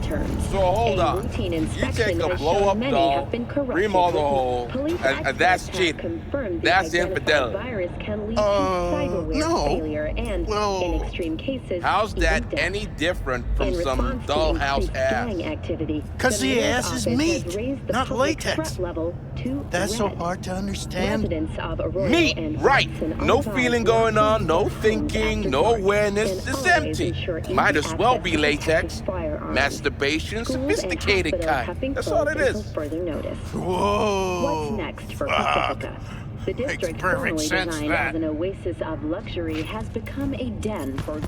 returns. So hold on. Routine You inspection take a has blow shown up many doll, have been corrupted. remodel the hole, Police and that's experts have cheating. confirmed the That's identified infidelity. virus can lead to cyberware no. failure and, in extreme cases, How's that even death. any different from In some response to dollhouse increased ass? gang activity, 'Cause the mayor's ass is office meat, has raised the not public latex. threat level to That's so red. hard to understand. Residents of Arroyo Meat, and right. Watson No advised feeling not going to on, leave no their homes thinking, after no dark, awareness. and It's always empty. ensure Might easy as well access be to latex. protected firearms. Masturbation, Schools sophisticated and hospitals kind. have been That's closed all it until is. further notice. Whoa. What's next for Fuck. Pacifica? The district, perfect formerly sense, designed that. as an oasis of luxury, has become a den for...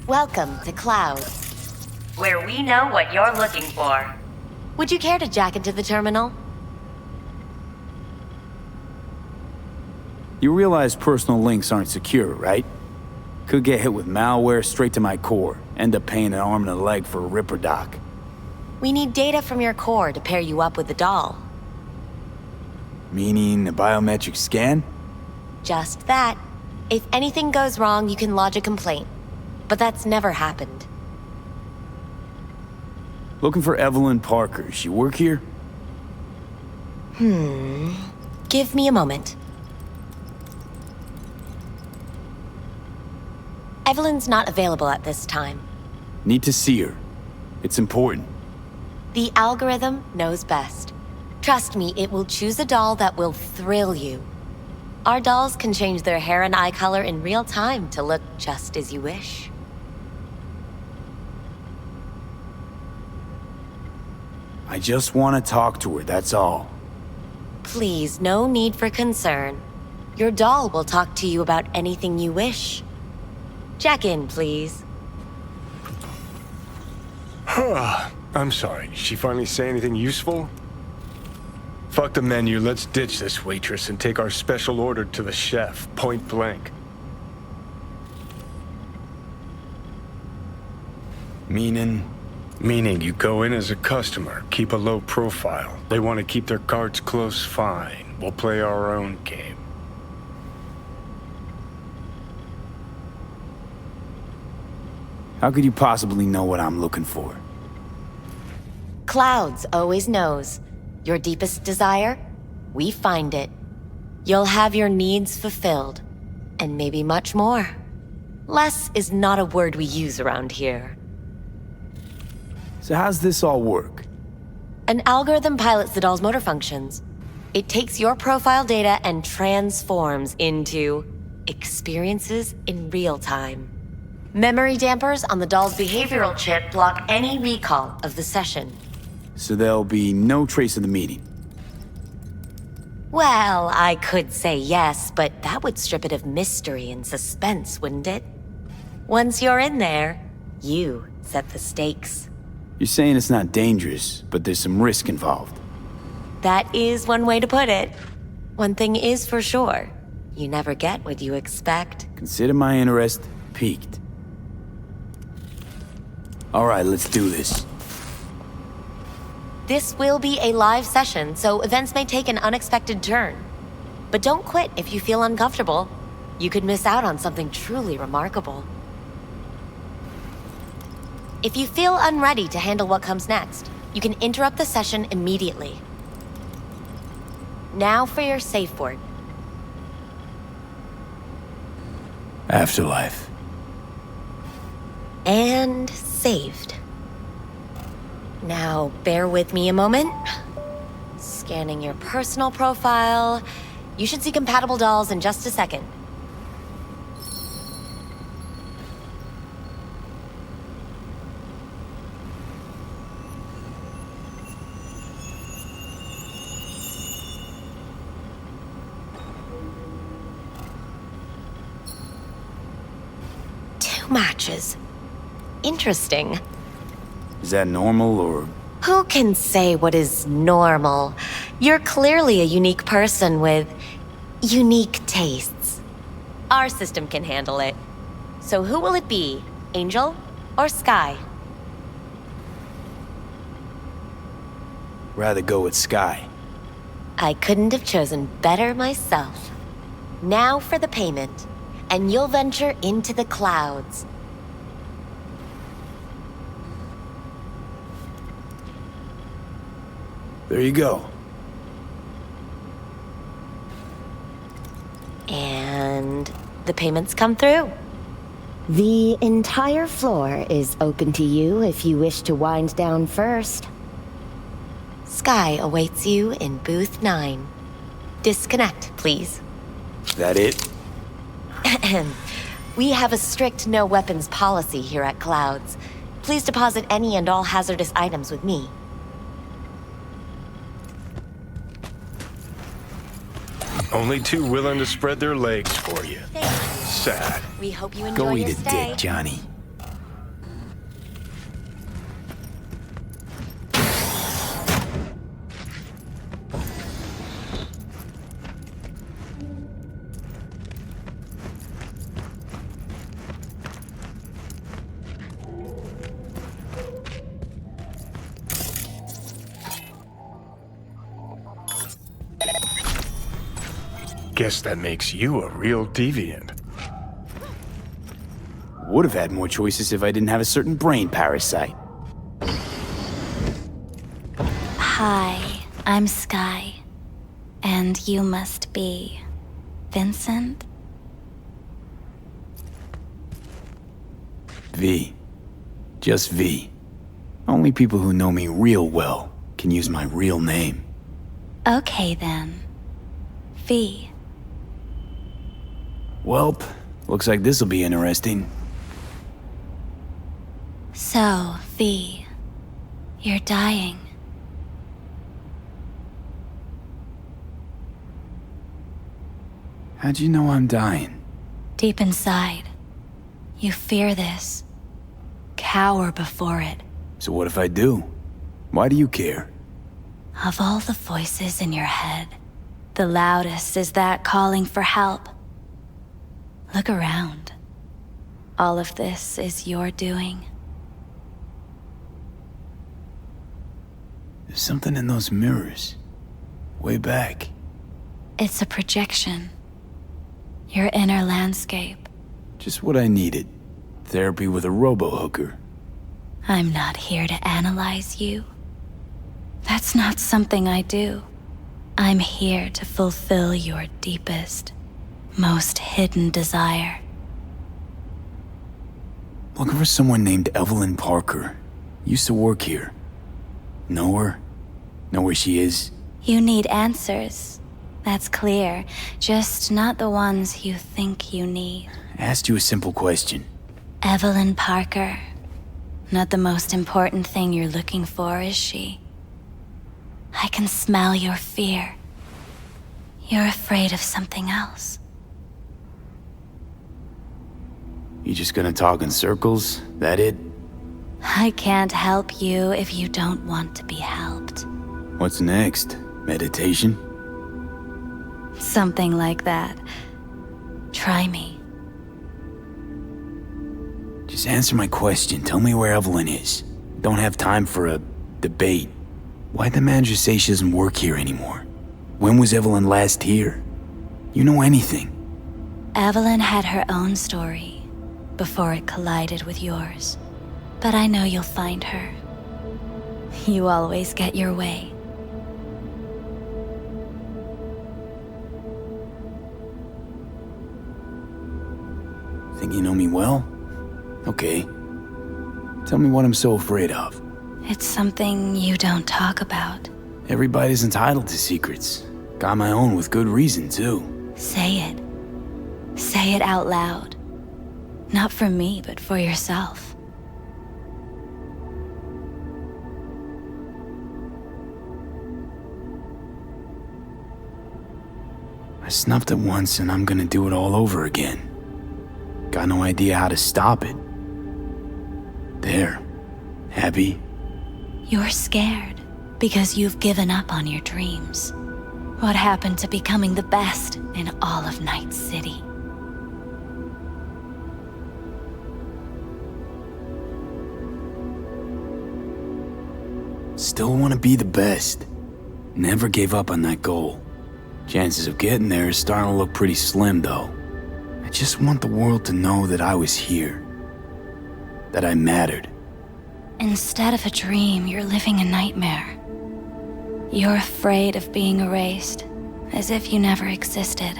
Welcome to Cloud, where we know what you're looking for. Would you care to jack into the terminal? You realize personal links aren't secure, right? Could get hit with malware straight to my core, end up paying an arm and a leg for a Ripper doc. We need data from your core to pair you up with the doll. Meaning a biometric scan? Just that. If anything goes wrong, you can lodge a complaint. But that's never happened. Looking for Evelyn Parker. She work here? Give me a moment. Evelyn's not available at this time. Need to see her. It's important. The algorithm knows best. Trust me, it will choose a doll that will thrill you. Our dolls can change their hair and eye color in real time to look just as you wish. I just want to talk to her, that's all. Please, no need for concern. Your doll will talk to you about anything you wish. Check in, please. I'm sorry, did she finally say anything useful? Fuck the menu, let's ditch this waitress and take our special order to the chef, point blank. Meaning? Meaning you go in as a customer, keep a low profile. They want to keep their cards close, fine. We'll play our own game. How could you possibly know what I'm looking for? Clouds always knows. Your deepest desire? We find it. You'll have your needs fulfilled. And maybe much more. Less is not a word we use around here. So how's this all work? An algorithm pilots the doll's motor functions. It takes your profile data and transforms into experiences in real time. Memory dampers on the doll's behavioral chip block any recall of the session. So there'll be no trace of the meeting. Well, I could say yes, but that would strip it of mystery and suspense, wouldn't it? Once you're in there, you set the stakes. You're saying it's not dangerous, but there's some risk involved. That is one way to put it. One thing is for sure, you never get what you expect. Consider my interest piqued. All right, let's do this. This will be a live session, so events may take an unexpected turn. But don't quit if you feel uncomfortable. You could miss out on something truly remarkable. If you feel unready to handle what comes next, you can interrupt the session immediately. Now for your safe word. Afterlife. And saved. Now, bear with me a moment. Scanning your personal profile. You should see compatible dolls in just a second. Two matches. Interesting. Is that normal, or...? Who can say what is normal? You're clearly a unique person with unique tastes. Our system can handle it. So who will it be? Angel or Skye? Rather go with Skye. I couldn't have chosen better myself. Now for the payment, and you'll venture into the clouds. There you go. And the payments come through. The entire floor is open to you if you wish to wind down first. Skye awaits you in booth 9. Disconnect, please. That it? We have a strict no weapons policy here at Clouds. Please deposit any and all hazardous items with me. Only two willing to spread their legs for you. Sad. We hope you enjoy Go your eat a stay. dick, Johnny. Guess that makes you a real deviant. Would have had more choices if I didn't have a certain brain parasite. Hi, I'm Skye. And you must be... Vincent? V. Just V. Only people who know me real well can use my real name. Okay then. V. Welp, looks like this'll be interesting. So, V, you're dying. How'd you know I'm dying? Deep inside, you fear this. Cower before it. So what if I do? Why do you care? Of all the voices in your head, the loudest is that calling for help. Look around. All of this is your doing. There's something in those mirrors. Way back. It's a projection. Your inner landscape. Just what I needed. Therapy with a robo-hooker. I'm not here to analyze you. That's not something I do. I'm here to fulfill your deepest, most hidden desire. Looking for someone named Evelyn Parker. Used to work here. Know her? Know where she is? You need answers. That's clear. Just not the ones you think you need. Asked you a simple question. Evelyn Parker. Not the most important thing you're looking for, is she? I can smell your fear. You're afraid of something else. You just gonna talk in circles? That it? I can't help you if you don't want to be helped. What's next? Meditation? Something like that. Try me. Just answer my question. Tell me where Evelyn is. Don't have time for a debate. Why'd the manager say she doesn't work here anymore? When was Evelyn last here? You know anything? Evelyn had her own story before it collided with yours. But I know you'll find her. You always get your way. Think you know me well? Okay. Tell me what I'm so afraid of. It's something you don't talk about. Everybody's entitled to secrets. Got my own with good reason, too. Say it. Say it out loud. Not for me, but for yourself. I snuffed it once and I'm gonna do it all over again. Got no idea how to stop it. There. Happy, You're scared because you've given up on your dreams. What happened to becoming the best in all of Night City? Still want to be the best. Never gave up on that goal. Chances of getting there is starting to look pretty slim, though. I just want the world to know that I was here. That I mattered. Instead of a dream, you're living a nightmare. You're afraid of being erased, as if you never existed.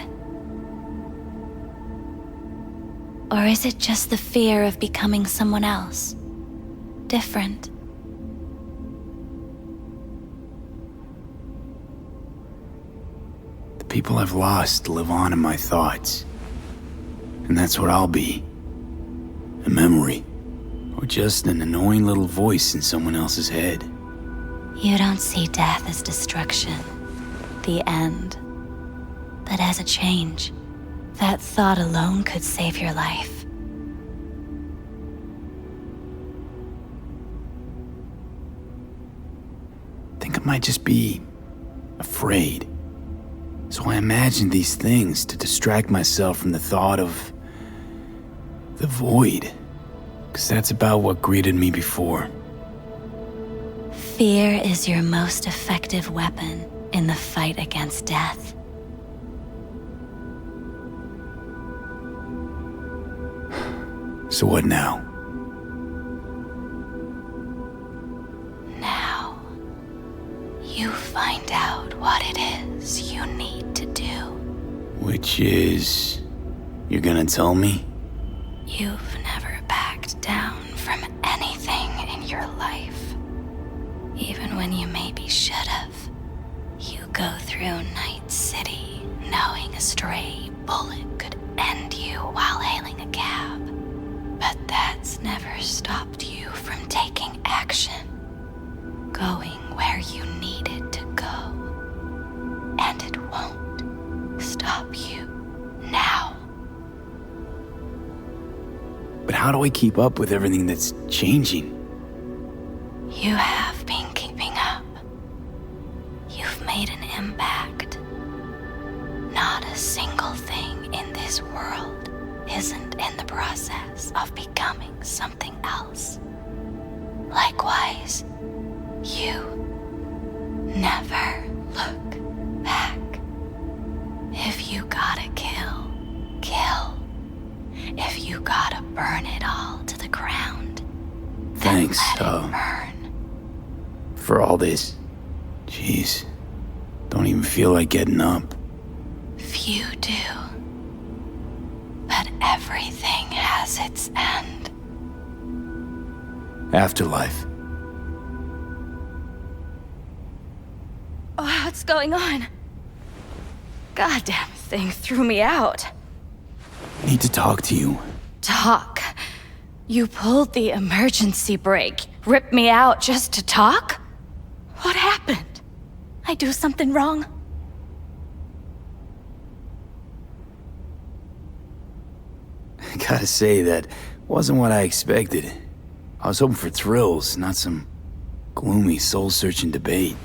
Or is it just the fear of becoming someone else? Different? The people I've lost live on in my thoughts. And that's what I'll be. A memory. Or just an annoying little voice in someone else's head. You don't see death as destruction, the end, but as a change. That thought alone could save your life. I think I might just be afraid. So I imagine these things to distract myself from the thought of the void. Because that's about what greeted me before. Fear is your most effective weapon in the fight against death. So what now? Now, you find out what it is you need to do. Which is... You're gonna tell me? You've never backed down from anything in your life. Even when you maybe should have. You go through Night City knowing a stray bullet could end you while hailing a cab. But that's never stopped you from taking action. Going where you needed to go. And it won't stop you now. But how do I keep up with everything that's changing? You have been keeping up. You've made an impact. Not a single thing in this world isn't in the process of becoming something else. Likewise, you never look back. If you gotta kill, kill. If you gotta burn it all to the ground, Thanks, then let it burn. For all this. Jeez. Don't even feel like getting up. Few do. But everything has its end. Afterlife. Oh, what's going on? Goddamn thing threw me out. Need to talk to you. Talk? You pulled the emergency brake, ripped me out just to talk? What happened? I do something wrong? I gotta say, that wasn't what I expected. I was hoping for thrills, not some gloomy, soul-searching debate.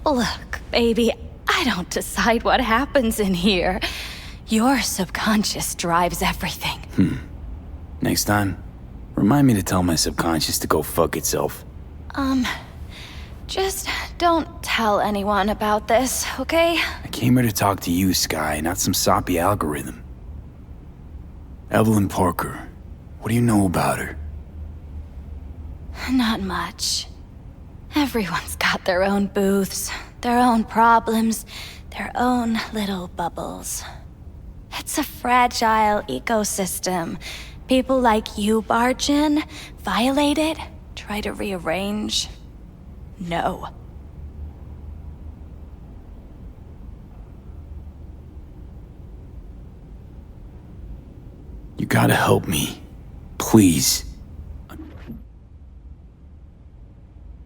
Look, baby, I don't decide what happens in here. Your subconscious drives everything. Next time, remind me to tell my subconscious to go fuck itself. Just don't tell anyone about this, okay? I came here to talk to you, Skye, not some soppy algorithm. Evelyn Parker, what do you know about her? Not much. Everyone's got their own booths, their own problems, their own little bubbles. It's a fragile ecosystem. People like you barge in, violate it, try to rearrange. No. You gotta help me. Please.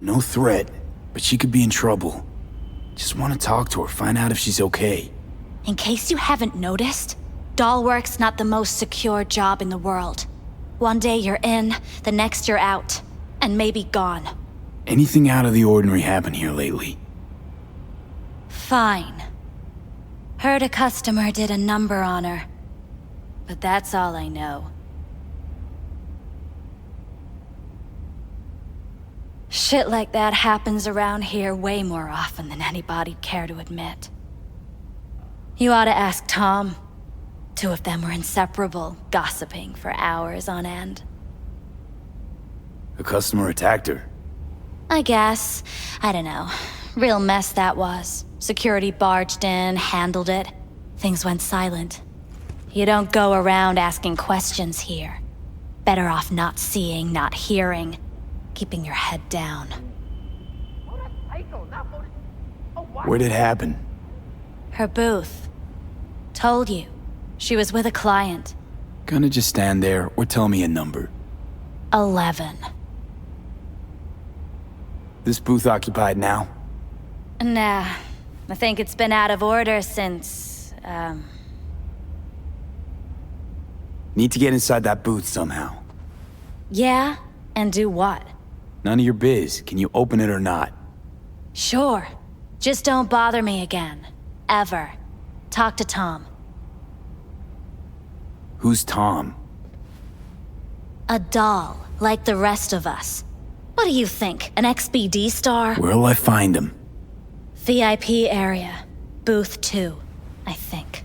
No threat, but she could be in trouble. Just want to talk to her, find out if she's okay. In case you haven't noticed, doll work's not the most secure job in the world. One day you're in, the next you're out, and maybe gone. Anything out of the ordinary happen here lately? Fine. Heard a customer did a number on her. But that's all I know. Shit like that happens around here way more often than anybody'd care to admit. You ought to ask Tom. Two of them were inseparable, gossiping for hours on end. A customer attacked her. I guess. I don't know. Real mess that was. Security barged in, handled it. Things went silent. You don't go around asking questions here. Better off not seeing, not hearing. Keeping your head down. Where'd it happen? Her booth. Told you. She was with a client. Gonna just stand there or tell me a number. 11. This booth occupied now? Nah. I think it's been out of order since, Need to get inside that booth somehow. Yeah? And do what? None of your biz. Can you open it or not? Sure. Just don't bother me again. Ever. Talk to Tom. Who's Tom? A doll, like the rest of us. What do you think, an XBD star? Where'll I find him? VIP area. Booth 2, I think.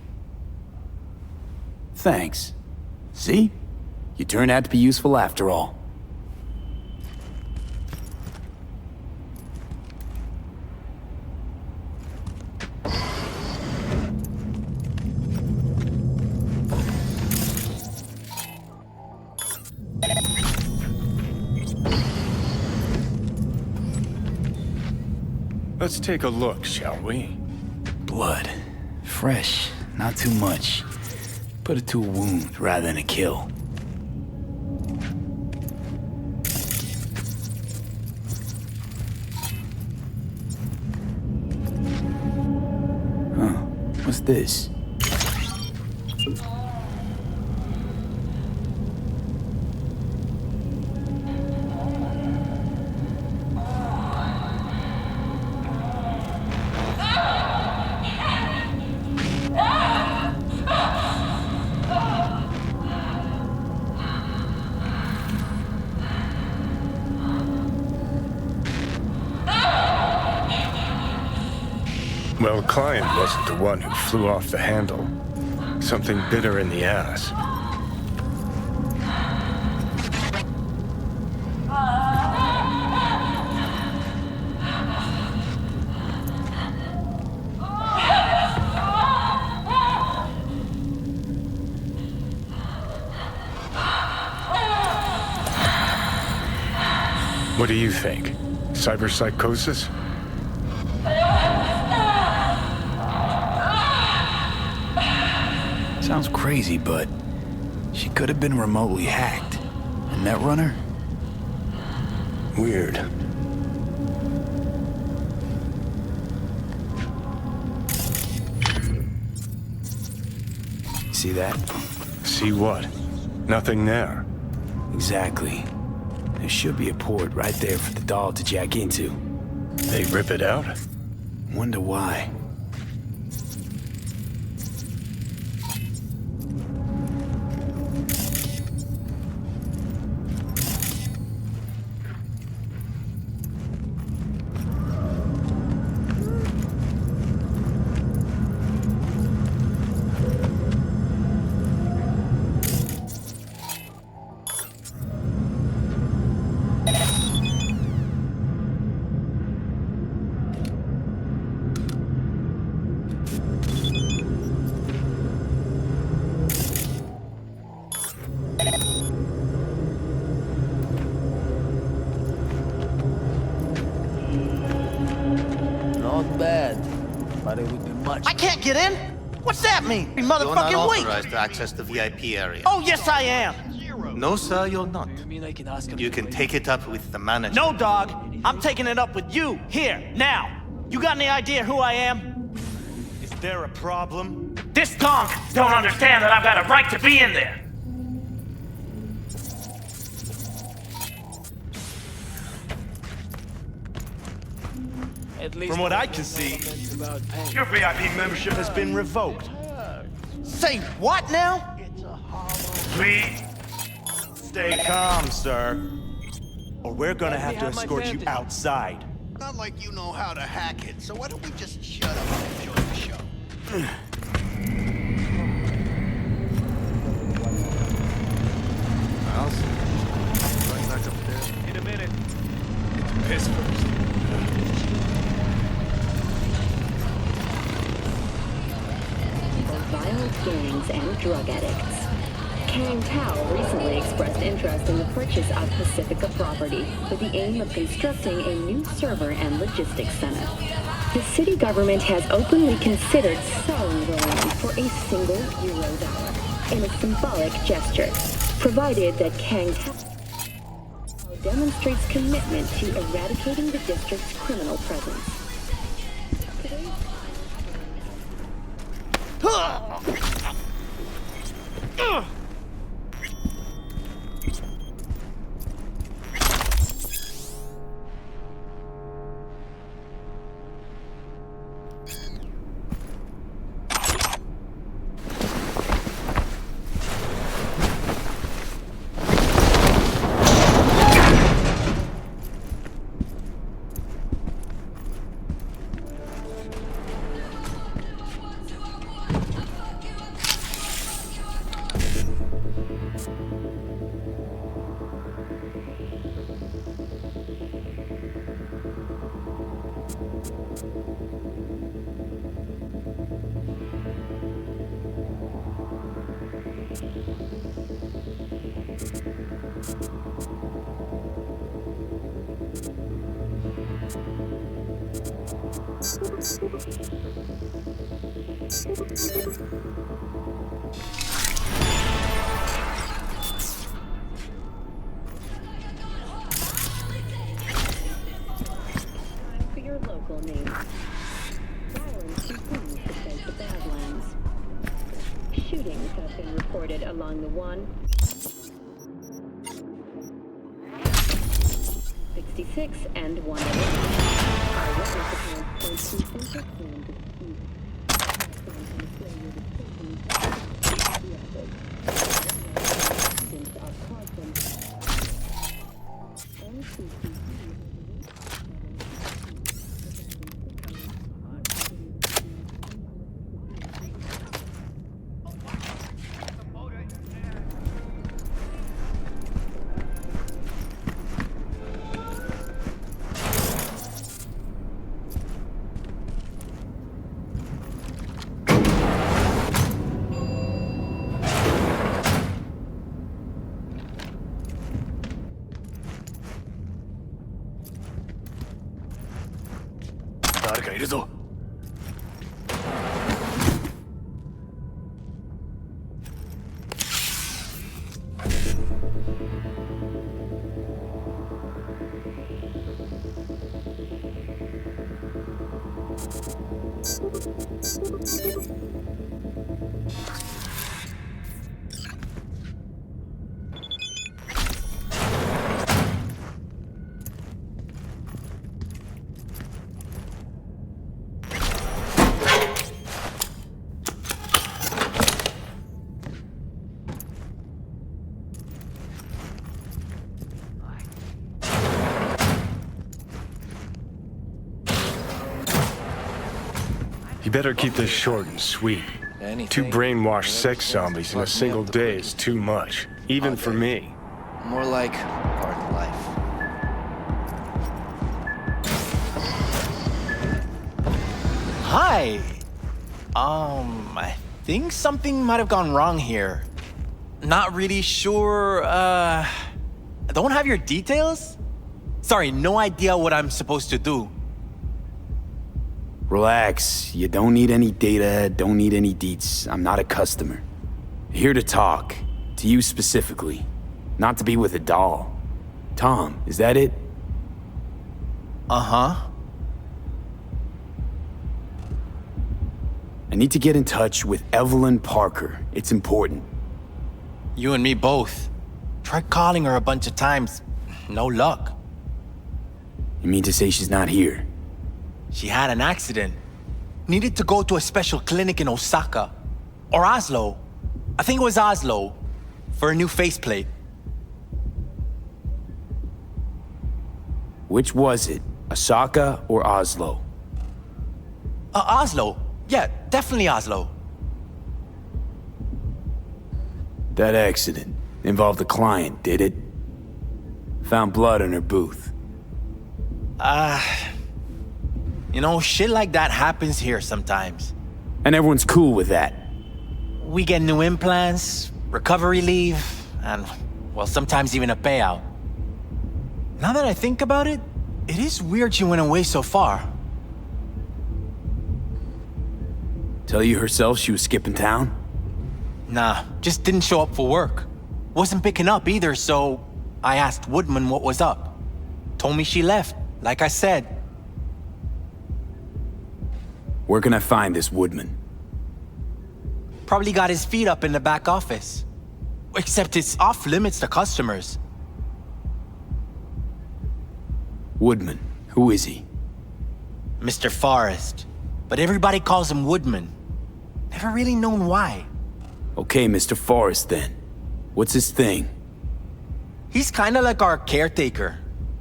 Thanks. See? You turned out to be useful after all. Let's take a look, shall we? Blood. Fresh. Not too much. Put it to a wound rather than a kill. Huh. What's this? Well, client wasn't the one who flew off the handle. Something bit her in the ass. What do you think? Cyberpsychosis? Sounds crazy, but she could have been remotely hacked. A Netrunner? Weird. See that? See what? Nothing there. Exactly. There should be a port right there for the doll to jack into. They rip it out? Wonder why. Not bad, but it would be much. I can't get in? What's that mean? You You're not motherfucking weak! authorized to access the VIP area. Oh, yes, I am! No, sir, you're not. I mean, I can ask him. You can take it up with the manager. No, dog. I'm taking it up with you, here, now. You got any idea who I am? Is there a problem? This donk don't understand that I've got a right to be in there. From what I can see, your VIP membership has been revoked. Say what now? Please stay calm, sir. Or we're gonna have to escort you outside. Not like you know how to hack it, so why don't we just shut up and enjoy the show? Going back upstairs. In a minute. Piss first. Violent gangs and drug addicts. Kang Tao recently expressed interest in the purchase of Pacifica property with the aim of constructing a new server and logistics center. The city government has openly considered selling the land for a single $1 in a symbolic gesture, provided that Kang Tao demonstrates commitment to eradicating the district's criminal presence. For your local news. Violence continues to face the Badlands. Shootings have been reported along the 166 and 111. Eyewitness accounts point to interplanned disputes. You better keep this short and sweet. Two brainwashed sex zombies in a single day is too much, even for me. More like part of life. Hi. I think something might have gone wrong here. Not really sure, don't have your details? Sorry, no idea what I'm supposed to do. Relax. You don't need any data, don't need any deets. I'm not a customer. Here to talk. To you specifically. Not to be with a doll. Tom, is that it? Uh-huh. I need to get in touch with Evelyn Parker. It's important. You and me both. Tried calling her a bunch of times. No luck. You mean to say she's not here? She had an accident. Needed to go to a special clinic in Osaka. Or Oslo. I think it was Oslo. For a new faceplate. Which was it? Osaka or Oslo? Oslo. Yeah, definitely Oslo. That accident involved a client, did it? Found blood in her booth. You know, shit like that happens here sometimes. And everyone's cool with that. We get new implants, recovery leave, and, well, sometimes even a payout. Now that I think about it, it is weird she went away so far. Tell you herself she was skipping town? Nah, just didn't show up for work. Wasn't picking up either, so I asked Woodman what was up. Told me she left, like I said. Where can I find this Woodman? Probably got his feet up in the back office. Except it's off limits to customers. Woodman, who is he? Mr. Forrest. But everybody calls him Woodman. Never really known why. Okay, Mr. Forrest then. What's his thing? He's kinda like our caretaker.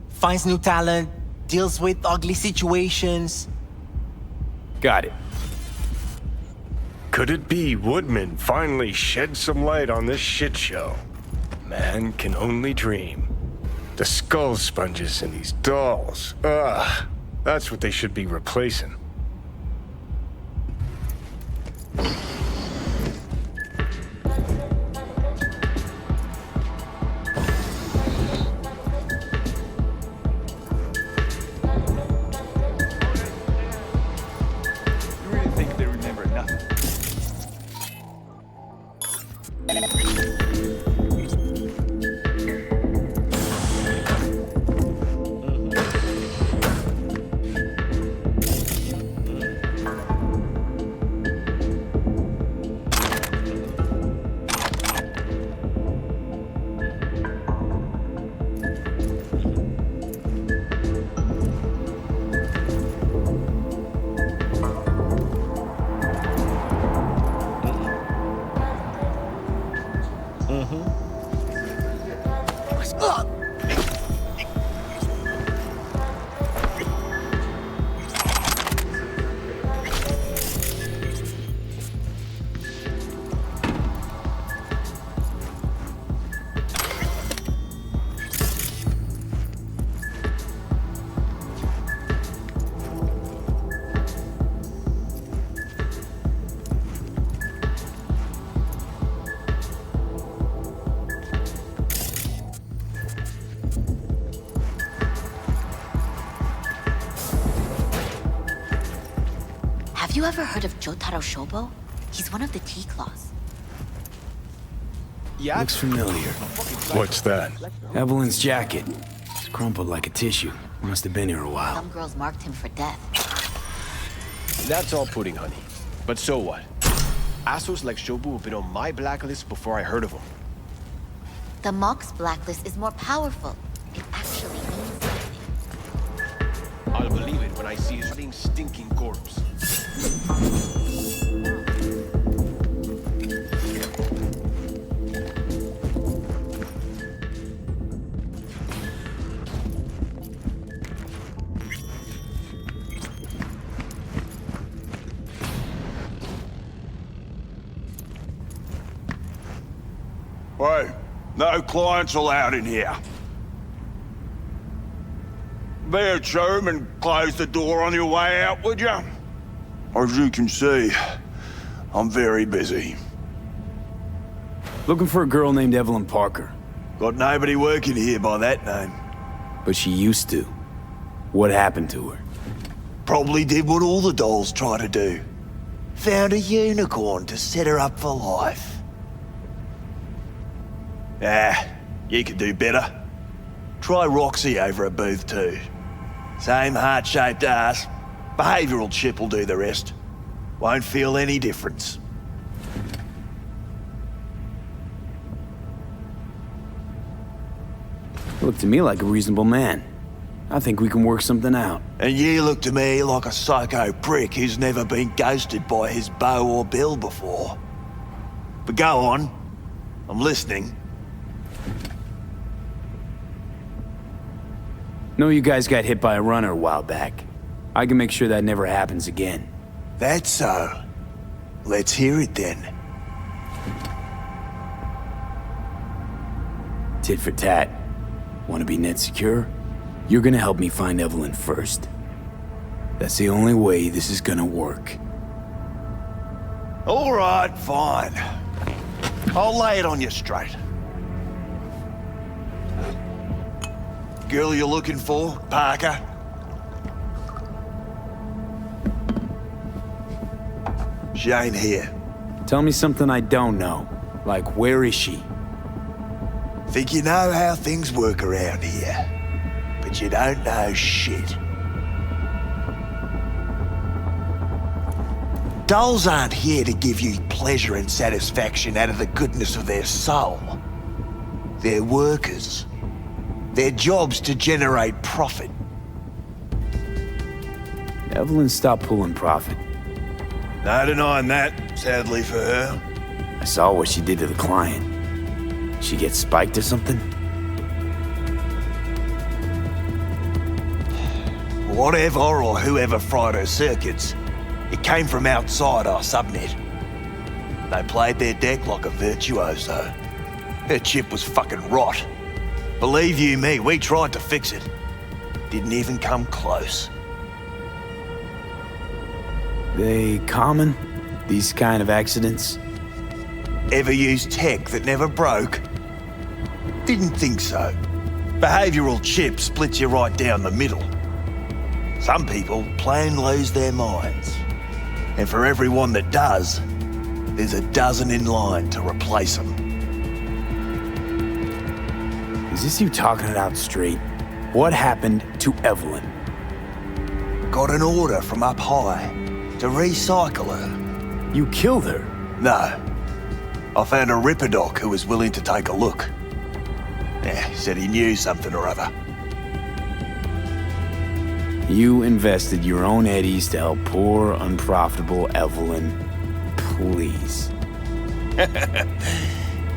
Finds new talent, deals with ugly situations. Got it. Could it be Woodman finally shed some light on this shit show? Man can only dream. The skull sponges in these dolls. Ugh. That's what they should be replacing. Have you ever heard of Jotaro Shobo? He's one of the T-Claws. Yeah. Looks familiar. What's that? Evelyn's jacket. It's crumpled like a tissue. Must have been here a while. Some girls marked him for death. That's all pudding, honey. But so what? Assholes like Shobu have been on my blacklist before I heard of them. The Mock's blacklist is more powerful. It actually means something. I'll believe it when I see his rotting, stinking corpse. Hey, no clients allowed in here. Be a chum and close the door on your way out, would you? As you can see, I'm very busy. Looking for a girl named Evelyn Parker. Got nobody working here by that name. But she used to. What happened to her? Probably did what all the dolls try to do. Found a unicorn to set her up for life. You could do better. Try Roxy over a booth too. Same heart-shaped ass. Behavioural chip will do the rest. Won't feel any difference. Looked to me like a reasonable man. I think we can work something out. And you look to me like a psycho prick who's never been ghosted by his beau or bill before. But go on. I'm listening. Know you guys got hit by a runner a while back. I can make sure that never happens again. That's so. Let's hear it then. Tit for tat. Want to be net secure? You're gonna help me find Evelyn first. That's the only way this is gonna work. All right, fine. I'll lay it on you straight. Girl you're looking for, Parker? She ain't here. Tell me something I don't know. Like, where is she? Think you know how things work around here, but you don't know shit. Dolls aren't here to give you pleasure and satisfaction out of the goodness of their soul. They're workers. Their job's to generate profit. Evelyn stopped pulling profit. No denying that, sadly for her. I saw what she did to the client. She get spiked or something? Whatever or whoever fried her circuits, it came from outside our subnet. They played their deck like a virtuoso. Her chip was fucking rot. Believe you me, we tried to fix it. Didn't even come close. They common? These kind of accidents? Ever used tech that never broke? Didn't think so. Behavioral chip splits you right down the middle. Some people plain lose their minds. And for everyone that does, there's a dozen in line to replace them. Is this you talking it out straight? What happened to Evelyn? Got an order from up high to recycle her. You killed her? No. I found a Ripper doc who was willing to take a look. Yeah, he said he knew something or other. You invested your own eddies to help poor, unprofitable Evelyn. Please.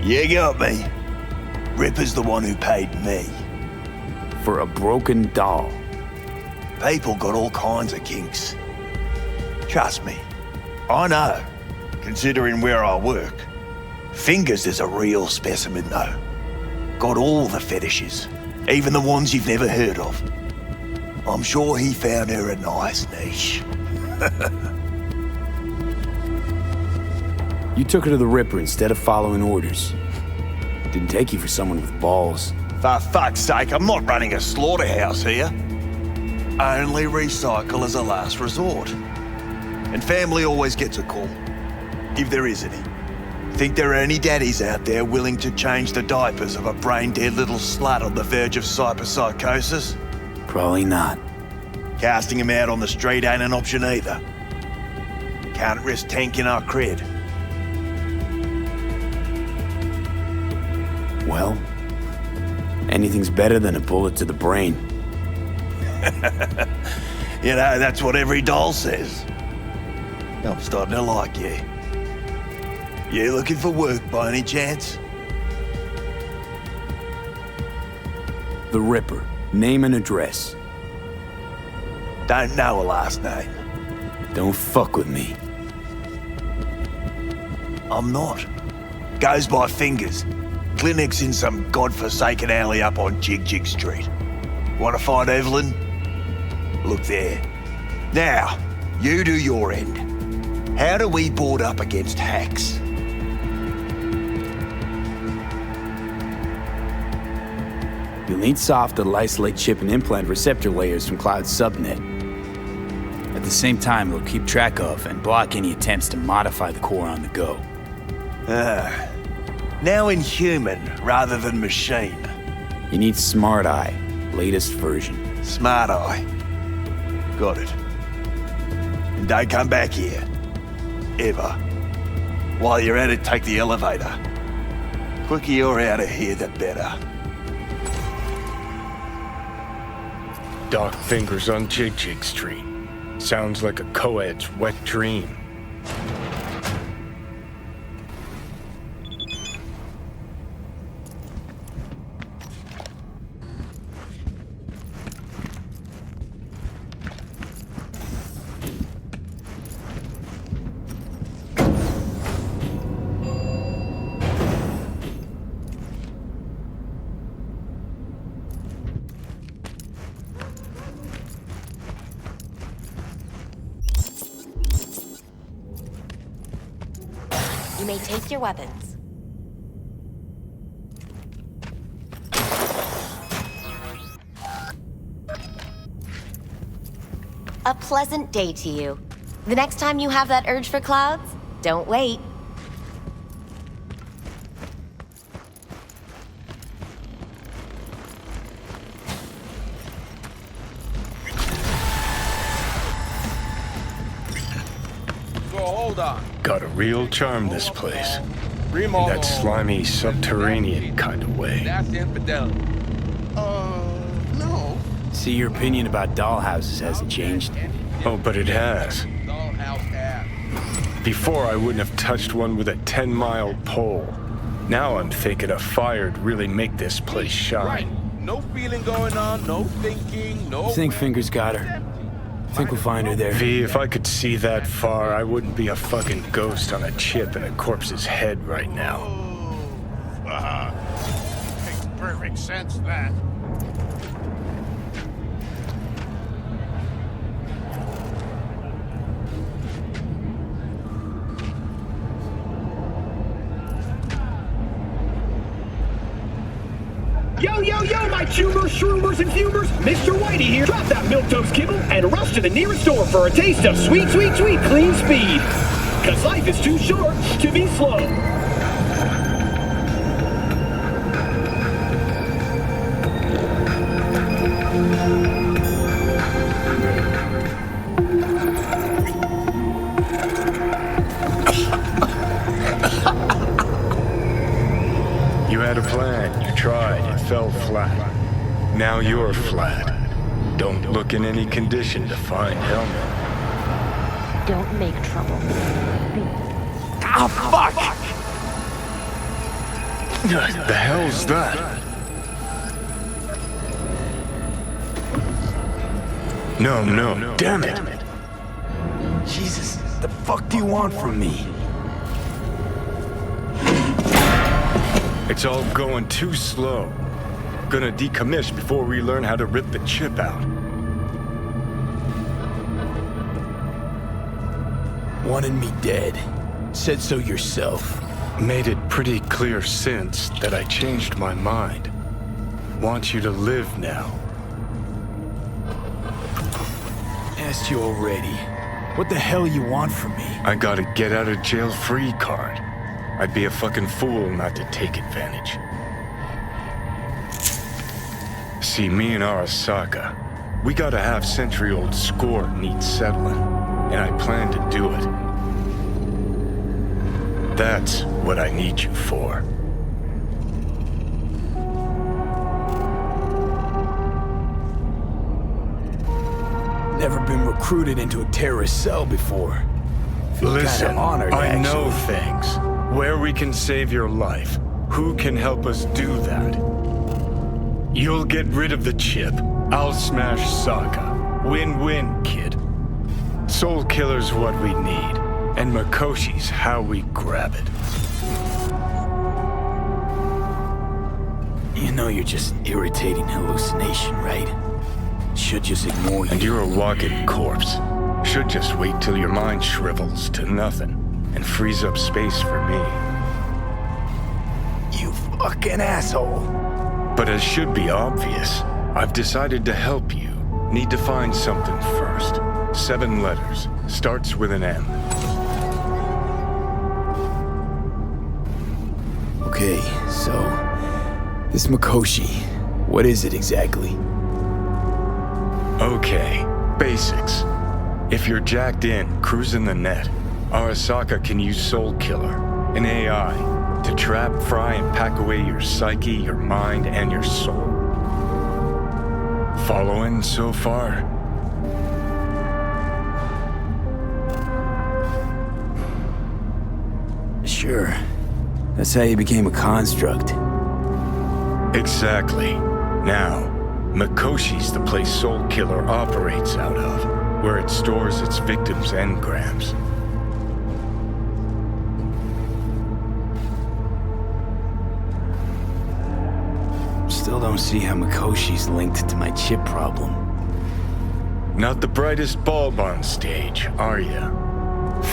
You got me. Ripper's the one who paid me. For a broken doll. People got all kinds of kinks. Trust me, I know, considering where I work. Fingers is a real specimen though. Got all the fetishes, even the ones you've never heard of. I'm sure he found her a nice niche. You took her to the Ripper instead of following orders. Didn't take you for someone with balls. For fuck's sake, I'm not running a slaughterhouse here. Only recycle as a last resort. And family always gets a call, if there is any. Think there are any daddies out there willing to change the diapers of a brain-dead little slut on the verge of cyberpsychosis? Probably not. Casting him out on the street ain't an option either. Can't risk tanking our cred. Well, anything's better than a bullet to the brain. You know, that's what every doll says. I'm starting to like you. You looking for work by any chance? The Ripper. Name and address. Don't know a last name. Don't fuck with me. I'm not. Goes by Fingers. Clinic's in some godforsaken alley up on Jig Jig Street. Want to find Evelyn? Look there. Now, you do your end. How do we board up against hacks? You'll need software to isolate chip and implant receptor layers from Cloud's subnet. At the same time, it'll keep track of and block any attempts to modify the core on the go. Now in human rather than machine. You need Smart Eye, latest version. Smart Eye. Got it. And don't come back here. Ever. While you're at it, take the elevator. Quicker you're out of here, the better. Doc fingers on Jig Jig Street. Sounds like a co-ed's wet dream. You may take your weapons. A pleasant day to you. The next time you have that urge for clouds, don't wait. So hold on. Got a real charm, this place. In Remo. that slimy, subterranean kind of way. That's infidelity. No. See, your opinion about dollhouses hasn't changed. Oh, but it has. Dollhouse ass. Before, I wouldn't have touched one with a 10-mile pole. Now I'm thinking a fire'd really make this place Right. shine. No feeling going on, no thinking, no... Think Fingers got her. Think we'll find her there. V, if I could see that far, I wouldn't be a fucking ghost on a chip in a corpse's head right now. Makes perfect sense, that. Yo, yo, yo, my tumors, shroomers, and fumers! Mr. Whitey here. Drop that milquetoast kibble and rush to the nearest store for a taste of sweet, sweet, sweet clean speed. Cause life is too short to be slow. You had a plan, you tried, it fell flat. Now you're flat. Don't look in any condition to find Helmet. Don't make trouble. Ah, fuck! The hell's that? No, damn it. Jesus, the fuck do you want from me? It's all going too slow. Gonna decommission before we learn how to rip the chip out. Wanted me dead. Said so yourself. Made it pretty clear since that I changed my mind. Want you to live now. Asked you already. What the hell you want from me? I got a get out of jail free card. I'd be a fucking fool not to take advantage. See, me and Arasaka, we got a half-century-old score needs settling, and I plan to do it. That's what I need you for. Never been recruited into a terrorist cell before. Feel Listen, kinda honored, I know actually. things. Where we can save your life. Who can help us do that? You'll get rid of the chip. I'll smash Sokka. Win-win, kid. Soul Killer's what we need. And Makoshi's how we grab it. You know you're just an irritating hallucination, right? Should just ignore you. And you're a walking corpse. Should just wait till your mind shrivels to nothing and frees up space for me. You fucking asshole. But as should be obvious, I've decided to help you. Need to find something first. 7 letters. Starts with an M. Okay, so... this Makoshi, what is it exactly? Okay, basics. If you're jacked in, cruising the net, Arasaka can use Soul Killer, an AI, to trap, fry, and pack away your psyche, your mind, and your soul. Following so far? Sure. That's how you became a construct. Exactly. Now, Mikoshi's the place Soul Killer operates out of, where it stores its victims' engrams. Still don't see how Mikoshi's linked to my chip problem. Not the brightest bulb on stage, are ya?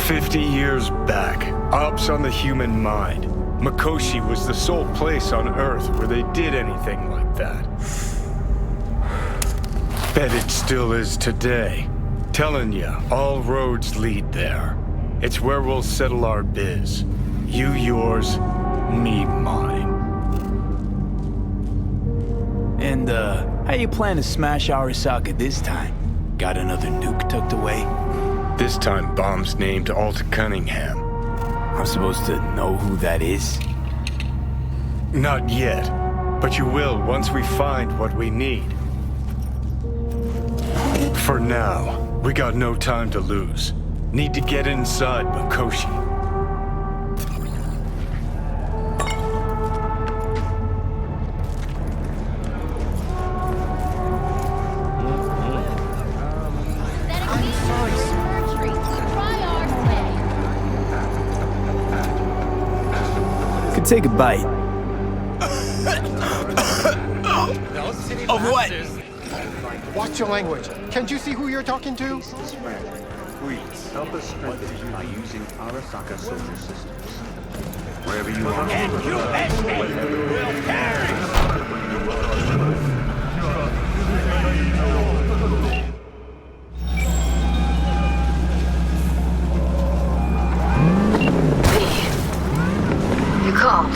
50 years back, ops on the human mind. Mikoshi was the sole place on Earth where they did anything like that. Bet it still is today. Telling ya, all roads lead there. It's where we'll settle our biz. You yours, me mine. And, how you plan to smash Arasaka this time? Got another nuke tucked away? This time, bomb's named Alta Cunningham. I'm supposed to know who that is? Not yet, but you will once we find what we need. For now, we got no time to lose. Need to get inside Mikoshi. Could take a bite. Of what? Watch your language. Can't you see who you're talking to? Please help us strengthen by using Arasaka soldier systems. Wherever you are. You called.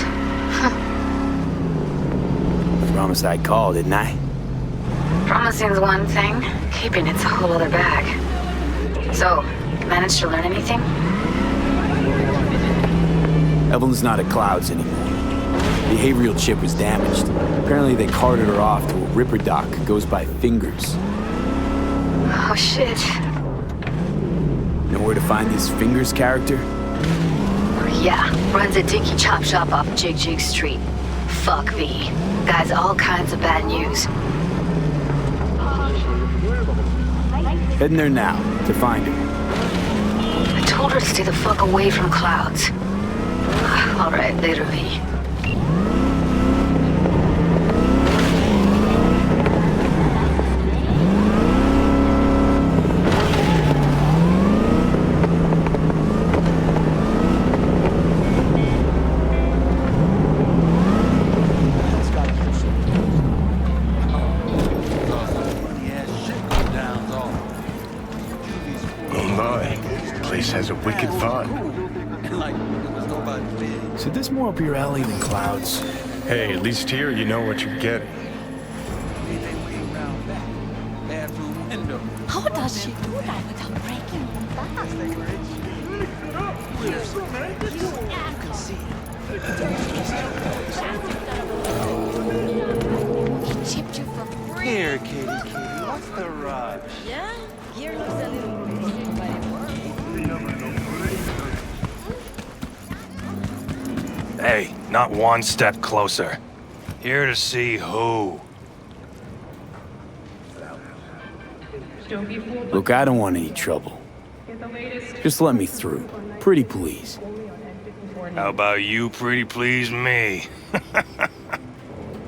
Promised I'd call, didn't I? Promising's one thing, keeping it's a whole other bag. So, managed to learn anything? Evelyn's not at Clouds anymore. The behavioral chip was damaged. Apparently they carted her off to a Ripper dock goes by Fingers. Oh shit. Know where to find this Fingers character? Yeah, runs a dinky chop shop off Jig Jig Street. Fuck V. Guy's all kinds of bad news. Heading there now, to find her. I told her to stay the fuck away from Clouds. Alright, later V. Has a wicked vibe. So this more up your alley than Clouds? Hey, at least here you know what you're getting. How does she do that without breaking He chipped you for free. Here, kitty, what's the rush? Yeah? Gear looks a little crazy, but it works. Hey, not one step closer. Here to see who. Look, I don't want any trouble. Just let me through. Pretty please. How about you pretty please me?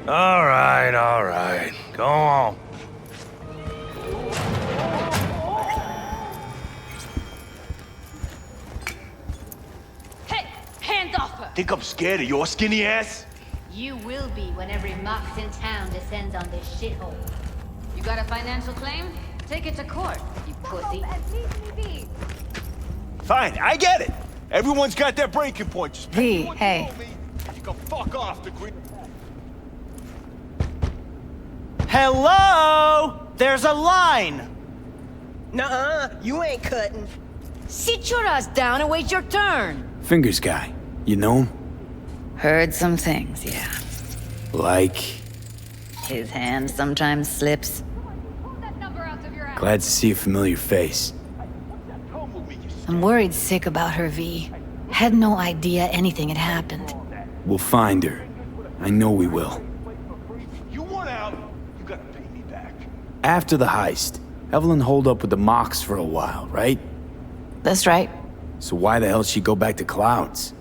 All right. Go on. Hands off her! Think I'm scared of your skinny ass? You will be when every mox in town descends on this shithole. You got a financial claim? Take it to court, you pussy. Fine, I get it. Everyone's got their breaking point. Just hey. You can fuck off the green. Hello? There's a line. Nuh-uh, you ain't cutting. Sit your ass down and wait your turn. Fingers guy. You know him? Heard some things, yeah. Like? His hand sometimes slips. Glad to see a familiar face. I'm worried sick about her, V. Had no idea anything had happened. We'll find her. I know we will. You want out, you gotta pay me back. After the heist, Evelyn holed up with the Mox for a while, right? That's right. So why the hell'd she go back to Clouds?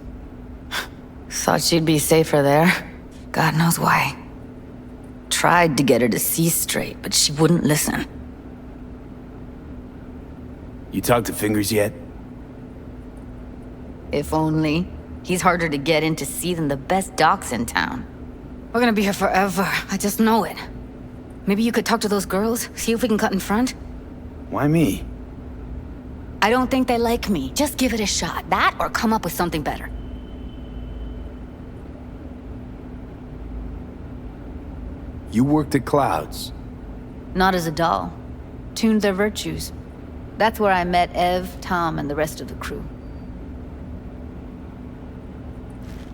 Thought she'd be safer there. God knows why. Tried to get her to see straight, but she wouldn't listen. You talked to Fingers yet? If only. He's harder to get in to see than the best docs in town. We're gonna be here forever. I just know it. Maybe you could talk to those girls, see if we can cut in front? Why me? I don't think they like me. Just give it a shot. That or come up with something better. You worked at Clouds. Not as a doll. Tuned their virtues. That's where I met Ev, Tom, and the rest of the crew.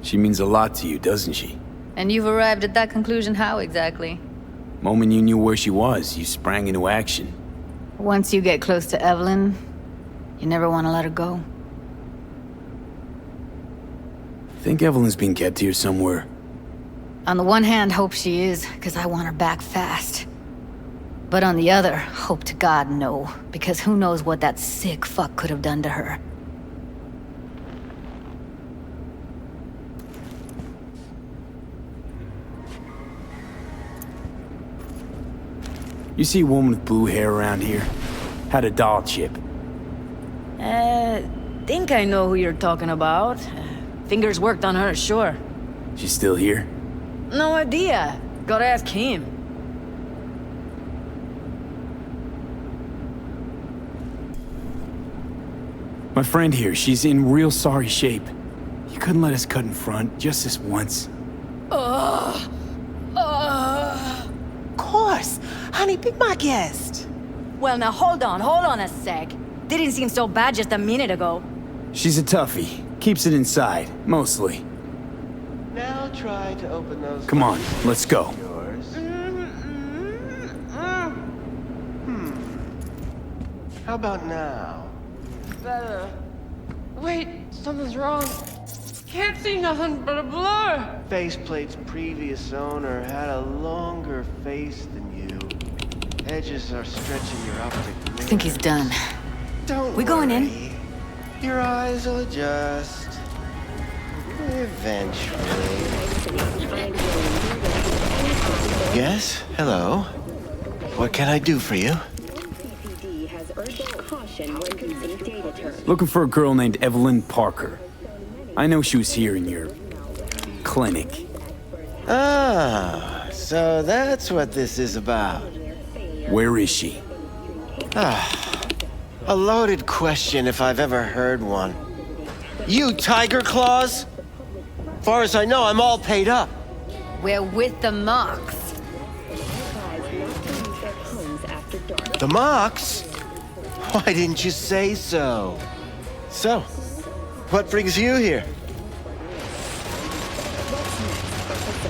She means a lot to you, doesn't she? And you've arrived at that conclusion how exactly? Moment you knew where she was, you sprang into action. Once you get close to Evelyn, you never want to let her go. Think Evelyn's being kept here somewhere. On the one hand, hope she is, because I want her back fast. But on the other, hope to God no, because who knows what that sick fuck could have done to her. You see a woman with blue hair around here? Had a doll chip. Think I know who you're talking about. Fingers worked on her, sure. She's still here? No idea. Gotta ask him. My friend here, she's in real sorry shape. You couldn't let us cut in front, just this once. Of course. Honey, be my guest. Well, now hold on a sec. Didn't seem so bad just a minute ago. She's a toughie. Keeps it inside, mostly. Now try to open those. Come on, let's go. How about now? Better. Wait, something's wrong. Can't see nothing but a blur. Faceplate's previous owner had a longer face than you. Edges are stretching your optic nerve. I think he's done. Don't We going in? worry. Your eyes will adjust. Eventually. Yes? Hello? What can I do for you? Looking for a girl named Evelyn Parker. I know she was here in your clinic. Ah, so that's what this is about. Where is she? A loaded question if I've ever heard one. You Tiger Claws? Far as I know, I'm all paid up. We're with the Mox. The Mox? Why didn't you say so? So, what brings you here?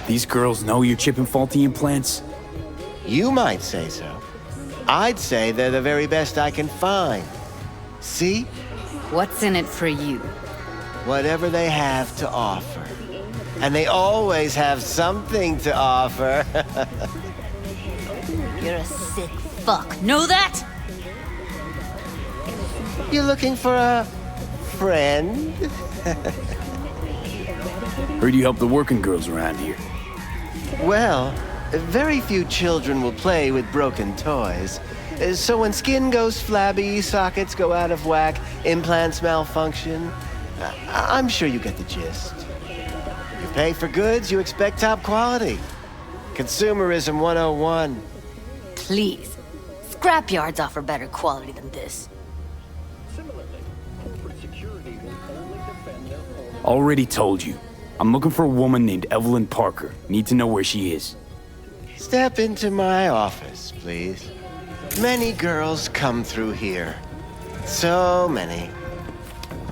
These girls know you're chipping faulty implants? You might say so. I'd say they're the very best I can find. See? What's in it for you? Whatever they have to offer. And they always have something to offer. You're a sick fuck. Know that? You looking for a friend? Heard you help the working girls around here. Well, very few children will play with broken toys. So when skin goes flabby, sockets go out of whack, implants malfunction, I'm sure you get the gist. You pay for goods, you expect top quality. Consumerism 101. Please. Scrapyards offer better quality than this. Already told you. I'm looking for a woman named Evelyn Parker. Need to know where she is. Step into my office, please. Many girls come through here. So many.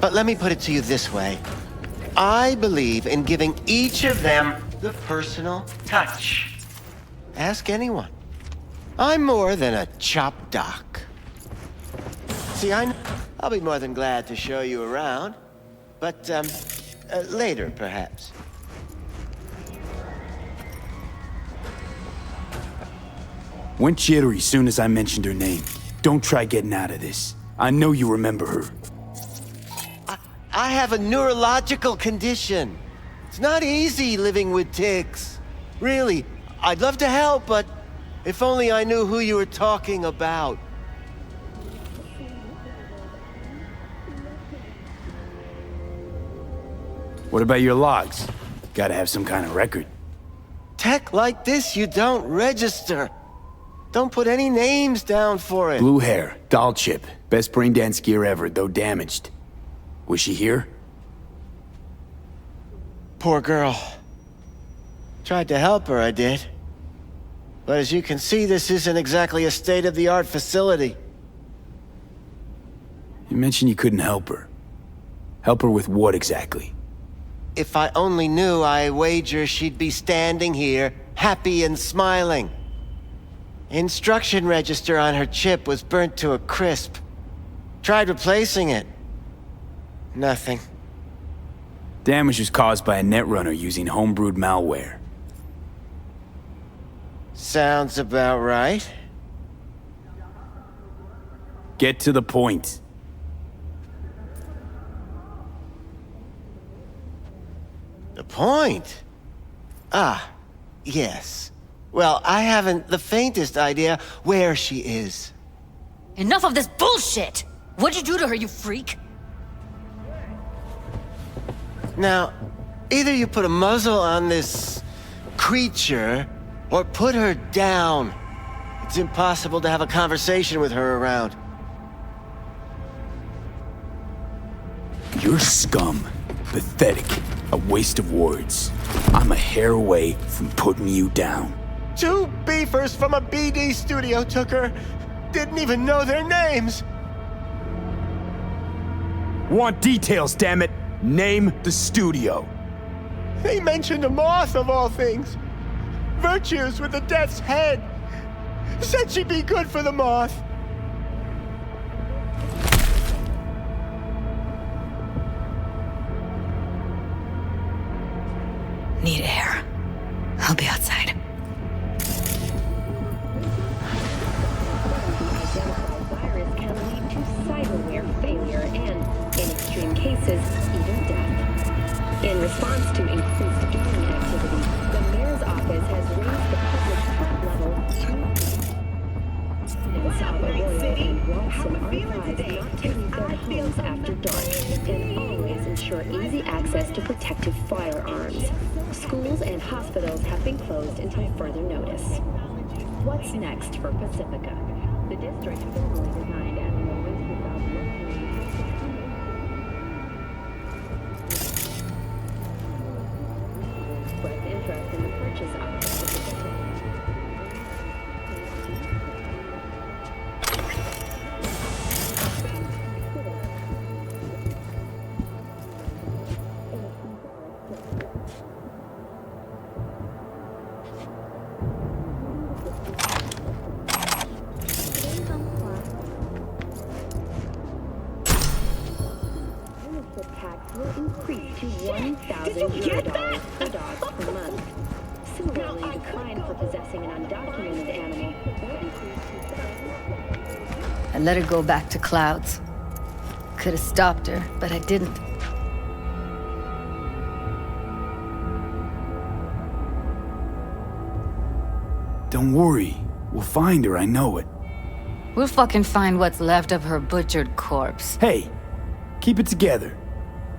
But let me put it to you this way. I believe in giving each of them the personal touch. Ask anyone. I'm more than a chop doc. fancy, I'll be more than glad to show you around. But, later, perhaps. Went jittery soon as I mentioned her name. Don't try getting out of this. I know you remember her. I have a neurological condition. It's not easy living with tics. Really, I'd love to help, but if only I knew who you were talking about. What about your logs? Gotta have some kind of record. Tech like this, you don't register. Don't put any names down for it. Blue hair, doll chip. Best brain dance gear ever, though damaged. Was she here? Poor girl. Tried to help her, I did. But as you can see, this isn't exactly a state-of-the-art facility. You mentioned you couldn't help her. Help her with what exactly? If I only knew, I wager she'd be standing here, happy and smiling. Instruction register on her chip was burnt to a crisp. Tried replacing it. Nothing. Damage was caused by a Netrunner using homebrewed malware. Sounds about right. Get to the point. The point? Ah, yes. Well, I haven't the faintest idea where she is. Enough of this bullshit! What'd you do to her, you freak? Now, either you put a muzzle on this creature, or put her down. It's impossible to have a conversation with her around. You're scum. Pathetic. A waste of words. I'm a hair away from putting you down. 2 beefers from a BD studio took her. Didn't even know their names. Want details, damn it. Name the studio. They mentioned a moth of all things. Virtues with the death's head. Said she'd be good for the moth. Need air. I'll be outside. Virus can lead to cyberware failure and, in extreme cases, even death. In response to increased gaming activity, the mayor's office has raised the public threat level to Salvador and Watson archives not to leave their homes after dark, and always ensure easy access to protective firearms. Schools and hospitals have been closed until further notice. What's next for Pacifica? The district formally designed as an oasis without expressed interest in the purchase of Pacifica. Increase to 1,000 Eurodollars per dog per month. Similarly, the fine for possessing an undocumented animal will increase to... I let her go back to Clouds. Could have stopped her, but I didn't. Don't worry. We'll find her, I know it. We'll fucking find what's left of her butchered corpse. Hey, keep it together.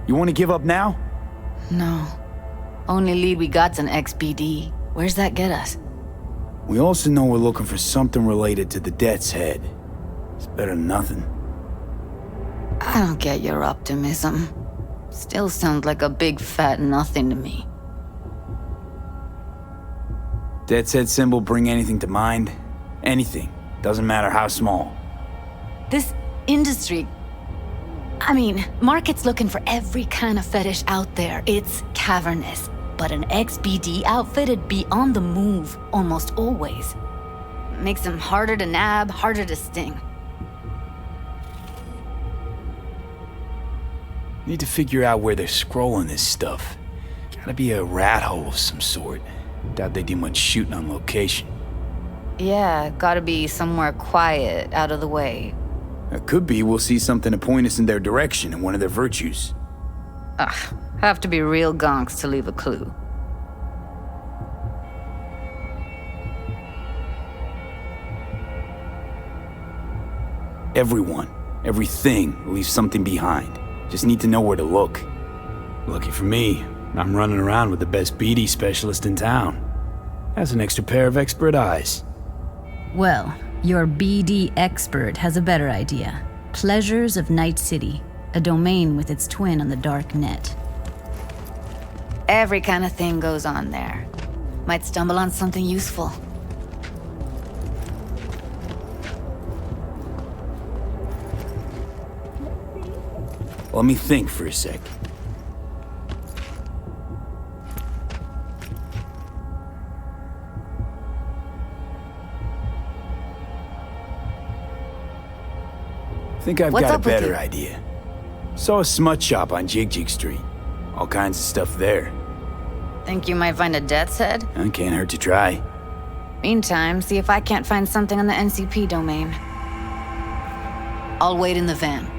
You want to give up now? No. Only lead we got's an XBD. Where's that get us? We also know we're looking for something related to the Death's Head. It's better than nothing. I don't get your optimism. Still sounds like a big fat nothing to me. Death's Head symbol bring anything to mind? Anything. Doesn't matter how small. This industry... I mean, market's looking for every kind of fetish out there. It's cavernous. But an XBD outfit'd be on the move, almost always. Makes them harder to nab, harder to sting. Need to figure out where they're scrolling this stuff. Gotta be a rat hole of some sort. Doubt they do much shooting on location. Yeah, gotta be somewhere quiet, out of the way. It could be we'll see something to point us in their direction and one of their virtues. Ugh, have to be real gonks to leave a clue. Everyone, everything leaves something behind. Just need to know where to look. Lucky for me, I'm running around with the best BD specialist in town. Has an extra pair of expert eyes. Well, your BD expert has a better idea. Pleasures of Night City, a domain with its twin on the dark net. Every kind of thing goes on there. Might stumble on something useful. Let me think for a sec. Think I've got a better idea. Saw a smut shop on Jig Street. All kinds of stuff there. Think you might find a death's head? Can't hurt to try. Meantime, see if I can't find something on the NCP domain. I'll wait in the van.